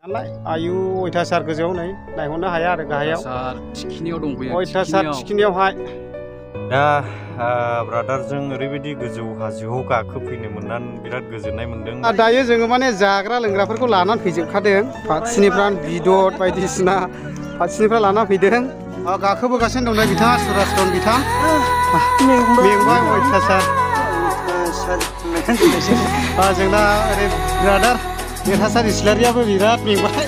आयु अयथासार गोजौआव नै नायहरनो हाया आरो गाहायाव थिखिनियाव दंफैयो अयथासार थिखिनियावहाय दा ब्रादारजों ओरैबायदि गोजौ हाजोआव गाखोफैनो मोननानै बिराद गोजोननाय मोनदों। दायो जोङो माने जाग्रा लोंग्राफोरखौ लानानै फैजोबखादों फारसेनिफ्राय बिदर बायदिसिना फारसेनिफ्राय लानानै फैदों। गाखोबोगासिनो दं बिथाङा सुरासरन बिथां मेंबाय अयथासार जोंना ओरै ब्रादार देरहासार इस्लारियाबो बिराद मेंबाय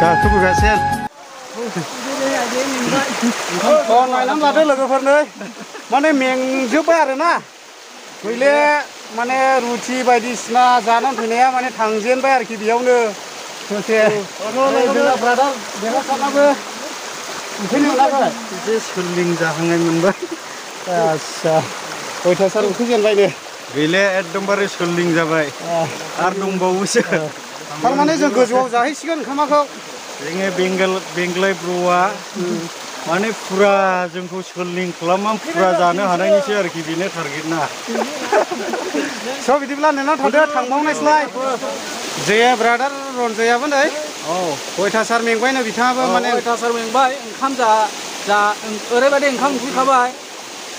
गाखोबोगासिनो नायनानै लादो लोगोफोर नै माने मेंजोब्बाय आरोना गैले माने रुटि बायदिसिना जानानै फैनाया माने थांजेनबाय आरोखि बेयावनो दसे ब्रादार देरहासारनाबो उखैनो मोनाखै एसे सोलिं जाहांनाय मोनबाय आस्सा अयथासार उखैजेनबायनो गैले एकदमबारे सोलिं जाबाय आरो दंबावोसो थारमाने जों गोजौआव जाहैसिगोन ओंखामखौ जोङो बेंगलाय ब्र'आ माने फुरा जोंखौ सोलिं खालामनानै फुरा जानो हानायनिसो आरोखि बेनो टारगेटना स' बिदिब्ला नोंनाव थांदो थांबावनायसैलाय जया ब्रादार रन्जयाबो नै अयथासार मेंबायनो बिथाङाबो माने अयथासार मेंबाय ओंखाम जा ओरैबायदि ओंखाम उखैखाबाय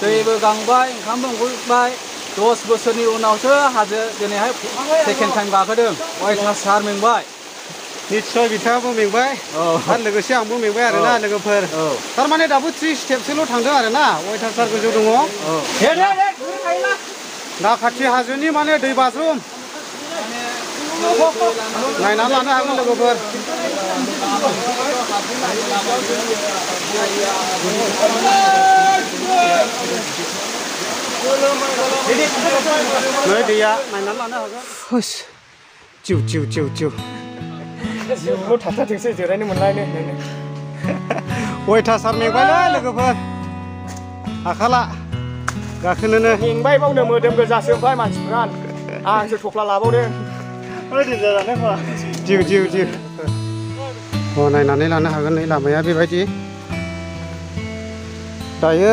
दैबो गांबाय ओंखामबो उखैबाय 10 बोसोरनि उनावसो हाजो दिनैहाय सेकेन्ड टाइम गाखोदों अयथासार मेंबाय निस्सय बिथाङाबो मेंबाय आरो लोगोसे आंबो मेंबाय आरोना लोगोफोर थारमाने दाबो 3 स्टेपसोल' थांदों आरोना अयथासार गोजौ दङ दा खाथि हाजोनि माने दै बाज्रुम नायनानै लानो हागोन लोगोफोर नै दैया नायनानै लानो हागोन जिउ जिउ जिउ जिउ जिउल' थाबथाथोंसै जिरायनो मोनलायनो अयथासार मेंबायलै लोगोफोर हाखाला गाखोनोनो मेंबाय बावनो मोदोम गोजासो ओमफ्राय मानसिफ्रा आंसो थफ्ला लाबावदों जिउ जिउ जिउ नायनानै लानो हागोन नै लामाया बेबायदि दायो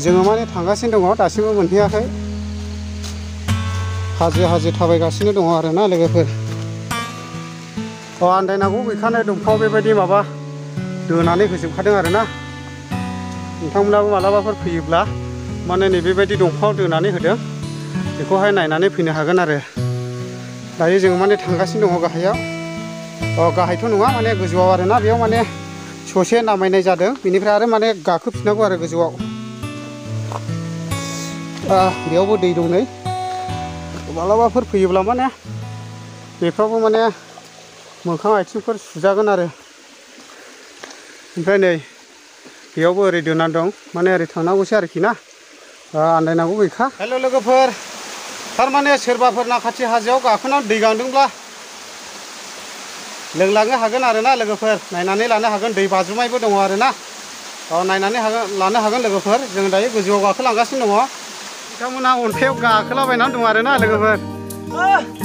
जोङो माने थांगासिनो दङ दासिमबो मोनहैयाखै हाजो थाबायगासिनो दङ आरोना लोगोफोर आन्दायनांगौ गैखानाय दंफाङाव बेबायदि माबा दोनानै होजोबखादों आरोना नोंथांमोनाबो मालाबाफोर फैयोब्ला माने नैबेबायदि दंफाङाव दोनानै होदों बेखौहाय नायनानै फैनो हागोन आरो दायो जोङो माने थांगासिनो दङ गाहायाव गाहायथ' नङा माने गोजौआव आरोना बेयाव माने ससे नामायनाय जादों बेनिफ्राय आरो माने गाखोफिननांगौ आरो गोजौआव बेयावबो दै दं नै मालाबाफोर फैयोब्ला माने बेफ्रावबो माने मोखां आथिंफोर सुजागोन आरो ओमफ्राय नै बेयावबो ओरै दोनानै दं माने ओरै थांनांगौसै आरोखि ना आन्दायनांगौ गैखा हेल' लोगोफोर थारमाने सोरबाफोर नाखाथि हाजोआव गाखोनानै दै गांदोंब्ला लोंलांनो हागोन आरोना लोगोफोर नायनानै लानो हागोन दै बाज्रुमनायबो दङ आरोना नायनानै लानो हागोन लोगोफोर जों दायो गोजौआव गाखोलांगासिनो दङ बिथांमोना अन्थायाव गाखोलाबायनानै दं आरोना लोगोफोर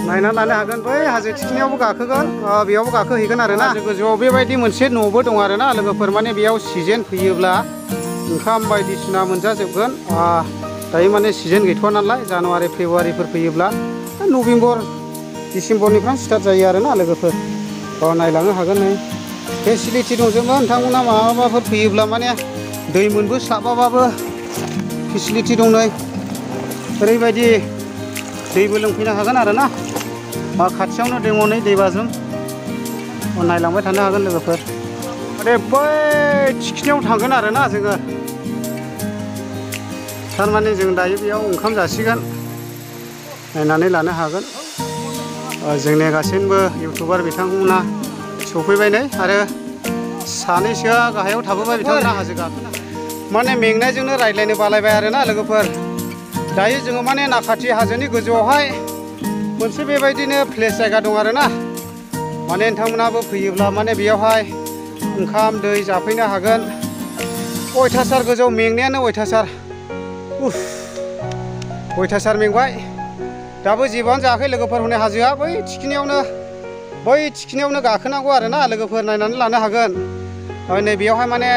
नायनानै लानो हागोन बै हाजो थिखिनियावबो गाखोगोन बेयावबो गाखोहैगोन आरोना गोजौआव बेबायदि मोनसे न'बो दं आरोना लोगोफोर माने बेयाव सिजेन फैयोब्ला ओंखाम बायदिसिना मोनजाजोबगोन दायो माने सिजेन गैथ'वा नालाय जानुवारि फेब्रुवारिफोर फैयोब्ला नभेम्बर डिसेम्बरनिफ्राय स्टार्ट जायो आरोना लोगोफोर नायलांनो हागोन नै फेसिलिटि दंजोबो नोंथांमोना माबाफोर फैयोब्ला माने दै मोनबोस्लाबाबाबो फेसिलिटि दं नै ओरैबायदि दैबो लोंफैनो हागोन आरोना खाथियावनो दङ नै दै बाज्रुम नायलांबाय थानो हागोन लोगोफोर माने बै थिखिनियाव थांगोन आरोना जोङो थारमाने जों दायो बेयाव ओंखाम जासिगोन नायनानै लानो हागोन जोंनि गासैबो इउटुबार बिथांमोना सफैबाय नै आरो सानैसोआ गाहायाव थाबोबाय बिथांमोना हाजो गाखोना माने मेंनायजोंनो रायज्लायनो बालायबाय आरोना लोगोफोर दायो जोङो माने नाखाथि हाजोनि गोजौआवहाय मोनसे बेबायदिनो प्लेस जायगा दं आरोना माने नोंथांमोनाबो फैयोब्ला माने बेयावहाय ओंखाम दै जाफैनो हागोन अयथासार गोजौ मेंनायानो अयथासार मेंबाय दाबो जेबोआनो जायाखै लोगोफोर हनै हाजोआ बै थिखिनियावनो गाखोनांगौ आरोना लोगोफोर नायनानै लानो हागोन नै बेयावहाय माने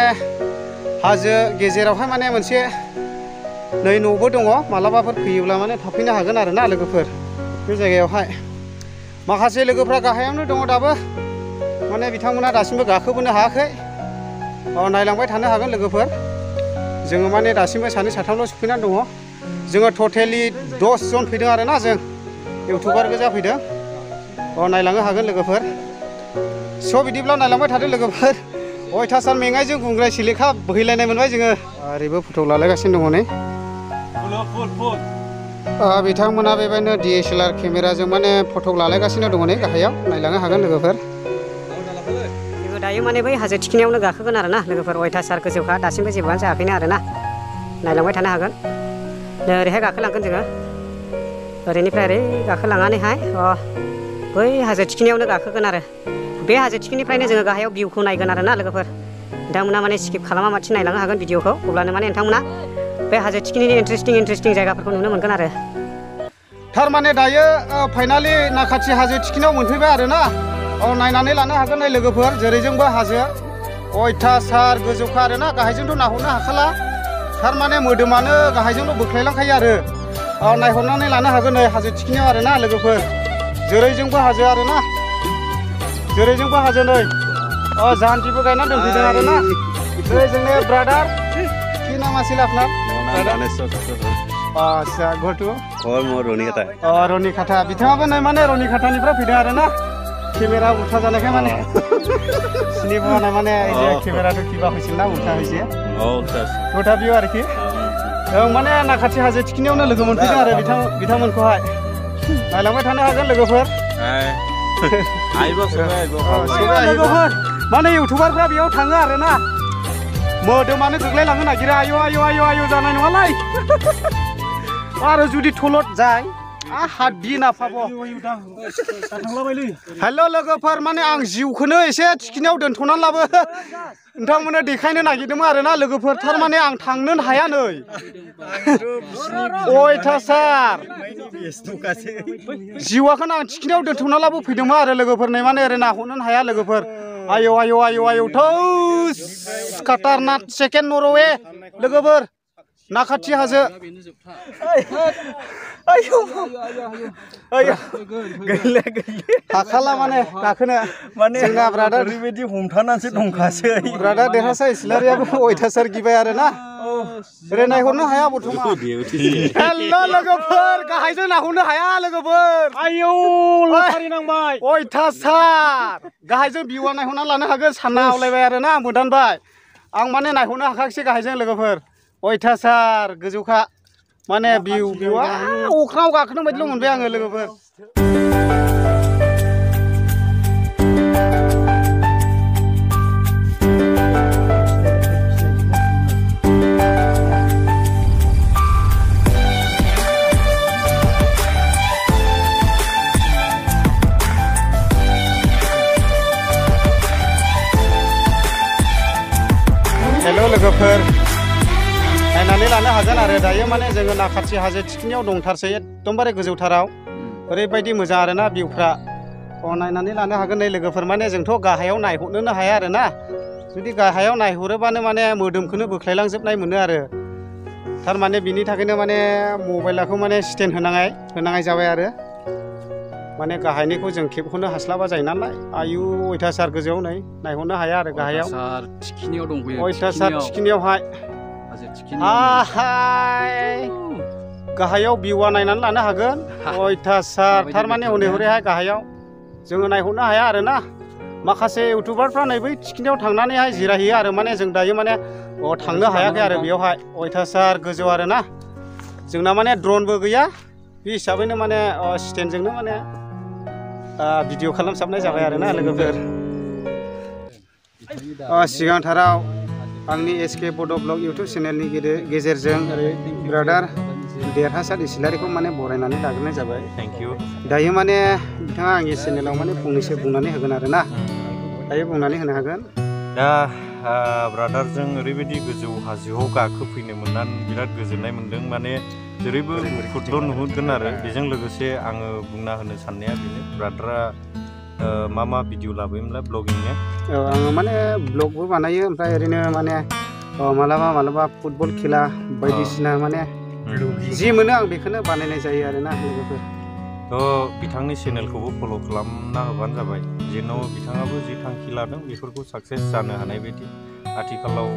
हाजो गेजेरावहाय माने मोनसे नै न'बो दङ मालाबाफोर फैयोब्ला माने थाफैनो हागोन आरोना लोगोफोर बे जायगायावहाय माखासे लोगोफ्रा गाहायावनो दङ दाबो माने बिथांमोना दासिमबो गाखोबोनो हायाखै नायलांबाय थानो हागोन लोगोफोर जोङो माने दासिमबो सानै साथामल' सफैनानै दङ जोङो टटेलि 10 जन फैदों आरोना जों इउटुबार गोजा फैदों नायलांनो हागोन लोगोफोर स' बिदिब्ला नायलांबाय थादो लोगोफोर अयथासार मेंनायजों गुंग्राय सिलेखा बोहैलायनाय मोनबाय जोङो ओरैबो फट' लालायगासिनो दङ नै बिथांमोना बेबायदिनो DSLR केमेराजों माने फट' लालायगासिनो दङ नै गाहायाव नायलांनो हागोन लोगोफोर जोङो दायो माने बै हाजो थिखिनियावनो गाखोगोन आरोना लोगोफोर अयथासार गोजौखा दासिमबो जेबोआनो जायाखैनो आरोना नायलांबाय थानो हागोन ओरैहाय गाखोलांगोन जोङो ओरैनिफ्राय ओरै गाखोलांनानैहाय बै हाजो थिखिनियावनो गाखोगोन आरो बे हाजो थिखिनिफ्रायनो जोङो गाहायाव भिउखौ नायगोन आरोना लोगोफोर नोंथांमोना माने स्किप खालामा माथि नायलांनो हागोन भिडिअखौ अब्लानो माने नोंथांमोना बे हाजो थिखिनिनि इन्टारेस्टिं जायगाफोरखौ नुनो मोनगोन आरो थारमाने दायो फाइनालि नाखाथि हाजो थिखिनियाव मोनफैबाय आरोना नायनानै लानो हागोन नै लोगोफोर जेरैजोंबो हाजो अयथासार गोजौखा आरोना गाहायजोंथ' नाहरनो हाखाला थारमाने मोदोमानो गाहायजोंल' बोख्लायलांखायो आरो नायहरनानै लानो हागोन नै हाजो थिखिनियाव आरोना लोगोफोर जेरैजोंबो हाजो आरोना जेरैजोंबो हाजो नै जाहान्थिबो गायना दोनफैदों आरोना नै जोंनि ब्रादार কি নাম আছিল আপনার আচ্ছা ঘৰটো रनिखाटा रनिखाटा बिथाङाबो नै माने रनिखाटानिफ्राय फैदों आरोना केमेरा उल्था जानायखाय माने सिनिबो নাই মানে এই যে केमेराটো কিবা হৈছিল না উল্টা হৈছে उल्टा बियो आरोखि माने नाखाथि हाजो थिखिनियावनो लोगो मोनफैदों आरो बिथांमोनखौहाय नायलांबाय थानो हागोन लोगोफोर लोगोफोर माने इउटुबारफ्रा बेयाव थाङो आरोना मोदोमानो गोग्लैलांनो नागिरो आयु आयु आयु आयु जानाय नङालै आरो जुदि थलद जाय हाद्दि नाफाब हेल' लोगोफोर माने आं जिउखौनो एसे थिखिनियाव दोनथ'नानै लाबो नोंथांमोननो देखायनो नागिरदोंमोन आरोना लोगोफोर थारमाने आं थांनोनो हाया नै अयथासार जिउखौनो आं थिखिनियाव दोनथ'ना लाबो फैदोंमोन आरो लोगोफोर नै माने ओरै नाहरनोनो हाया लोगोफोर आयौ आयौ आयौ आयौ थौस काटारनाथ सेकेन्ड नरवे लोगोफोर नाखाथि हाजो हाखाला माने गाखोनो माने जोंना ब्रादार ओरैबायदि हमथानानैसो दंखासै ब्रादार देरहासार इस्लारियाबो अयथासार गिबाय आरोना ओरै नायहरनो हाया बर्थमान हेल' लोगोफोर गाहायजों नाहरनो हाया लोगोफोर आयौ लटारि नांबाय अयथासार गाहायजों भिउआ नायहरना लानो हागोन सानना आवलायबाय आरोना आं मोदानबाय आं माने नायहरनो हाखायाखिसै गाहायजों लोगोफोर अयथासार गोजौखा माने भिउआ अख्राङाव गाखोनो बायदिल' मोनबाय आङो लोगोफोर हेल' लोगोफोर नायनानै लानो हागोन आरो दायो माने जोङो नाखाथि हाजो थिखिनियाव दंथारसै एकदमबारे गोजौथाराव ओरैबायदि मोजां आरोना भिउफ्रा नायनानै लानो हागोन नै लोगोफोर माने जोंथ' गाहायाव नायहरनोनो हाया आरोना जुदि गाहायाव नायहरोबानो माने मोदोमखौनो बोख्लायलांजोबनाय मोनो आरो थारमाने बिनि थाखायनो माने मबाइलखौ माने स्टेन्ड होनाङै जाबाय आरो माने गाहायनिखौ जों खेबखौनो हास्लाबा जायो नालाय आयु अयथासार गोजौआव नै नायहरनो हाया आरो गाहायाव थिखिनियाव दंफैयो अयथासार थिखिनियावहाय गाहायाव भिउआ नायनानै लानो हागोन अयथासार थारमाने हनै हरैहाय गाहायाव जोङो नायहरनो हाया आरोना माखासे इउटुबारफ्रा नै बै थिखिनियाव थांनानैहाय जिरायहैयो आरो माने जों दायो माने थांनो हायाखै आरो बेयावहाय अयथासार गोजौ आरोना जोंना माने ड्रनबो गैया बे हिसाबैनो माने स्टेन्डजोंनो माने भिडिअ खालामसाबनाय जाबाय आरोना लोगोफोर सिगांथाराव आंनि SK बड' ब्लग इउटुब चेनेलनि गेजेरजों ब्रादार देरहासार इस्लारिखौ माने बरायनानै लाग्रोनाय जाबाय थेंक इउ दायो माने बिथाङा आंनि चेनेलाव माने फंनैसो बुंनानै होगोन आरोना दायो बुंनानै होनो हागोन दा ब्रादारजों ओरैबायदि गोजौ हाजोआव गाखोफैनो मोननानै बिराद गोजोननाय मोन्दों माने जेरैबो फुटल नुहुरगोन आरो बेजों लोगोसे आङो बुंना होनो साननाया बेनो ब्रादारा मा भिडिअ लाबोयोमोनला ब्लगिंनि आङो माने ब्लगबो बानायो ओमफ्राय ओरैनो माने मालाबा फुटबल खेला बायदिसिना माने जि मोनो आं बेखौनो बानायनाय जायो आरोना लोगोफोर थ' बिथांनि चेनेलखौबो फल' खालामना होबानो जाबाय जेन' बिथाङाबो जि थांखि लादों बेफोरखौ साक्सेस जानो हानाय बायदि आथिखालाव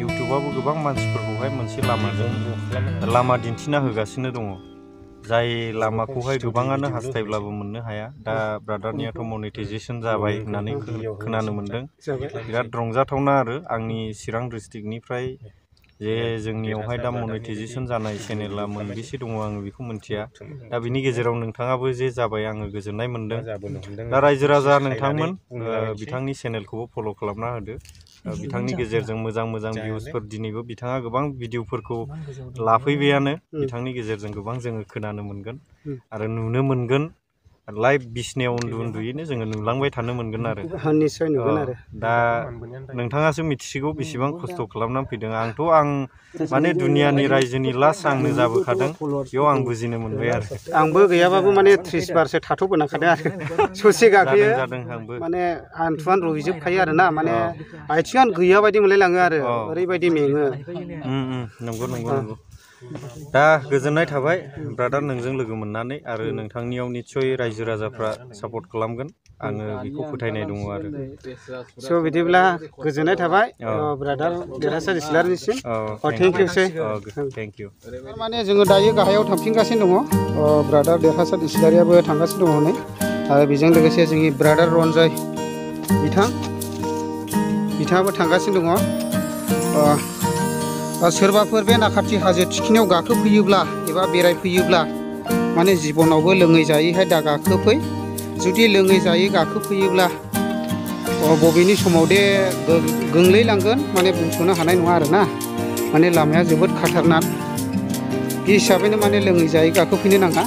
इउटुबाबो गोबां मानसिफोरखौहाय मोनसे लामाजों लामा दिन्थिना होगासिनो दङ जाय लामाखौहाय गोबाङानो हास्थायब्लाबो मोननो हाया दा ब्रादारनियाथ' मनेटाइजेसन जाबाय होननानै खोनानो मोन्दों बिराद रंजाथावना आरो आंनि चिरां डिस्ट्रिक्टनिफ्राय जे जोंनियावहाय दा मनेटाइजेसन जानाय चेनेला मोनबेसे दङ आङो बेखौ मिन्थिया दा बिनि गेजेराव नोंथाङाबो जे जाबाय आङो गोजोननाय मोन्दों दा रायजो राजा नोंथांमोन बिथांनि चेनेलखौबो फल' खालामना होदो बिथांनि गेजेरजों मोजां मोजां भिउसफोर दिनैबो बिथाङा गोबां भिडिअफोरखौ लाफैबायानो बिथांनि गेजेरजों गोबां जोङो खोनानो मोनगोन आरो नुनो मोनगोन लाइभ बिसनायाव उन्दुयैनो जोङो नुलांबाय थानो मोनगोन आरो निस्सय नुगोन आरो दा नोंथाङासो मिथिसिगौ बेसेबां खस्थ' खालामनानै फैदों आंथ' आं माने दुनियानि रायजोनि लास्ट आंनो जाबोखादों बेयाव आं बुजिनो मोनबाय आरो आंबो गैयाबाबो माने 30 बारसो थाथ'बोनांखादों आरो ससे गाखोयो माने हान्थुआनो रुइजोबखायो आरो ना माने आथिङानो गैया बायदि मोनलायलाङो आरो ओरैबायदि मेङो नंगौ नंगौ नंगौ दा गोजोननाय थाबाय ब्रादार नोंजों लोगो मोननानै आरो नोंथांनियाव निस्सय रायजो राजाफ्रा सापर्ट खालामगोन आङो बेखौ फोथायनाय दङ आरो स' बिदिब्ला गोजोननाय थाबाय ब्रादार देरहासार इस्लारिनिसिम थेंक इउ थेंक इउ माने जोङो दायो गाहायाव थांफिनगासिनो दङ ब्रादार देरहासार इस्लारियाबो थांगासिनो दङ हनै आरो बेजों लोगोसे जोंनि ब्रादार रन्जय बिथाङाबो थांगासिनो दङ सोरबाफोर बे नाखाथि हाजो थिखिनियाव गाखोफैयोब्ला एबा बेरायफैयोब्ला माने जिबनावबो लोङै जायैहाय दा गाखोफै जुदि लोङै जायै गाखोफैयोब्ला बबेनि समाव दे गोग्लैलांगोन माने बुंस'नो हानाय नङा आरोना माने लामाया जोबोद खाथारनाक बे हिसाबैनो माने लोङै जायै गाखोफैनो नाङा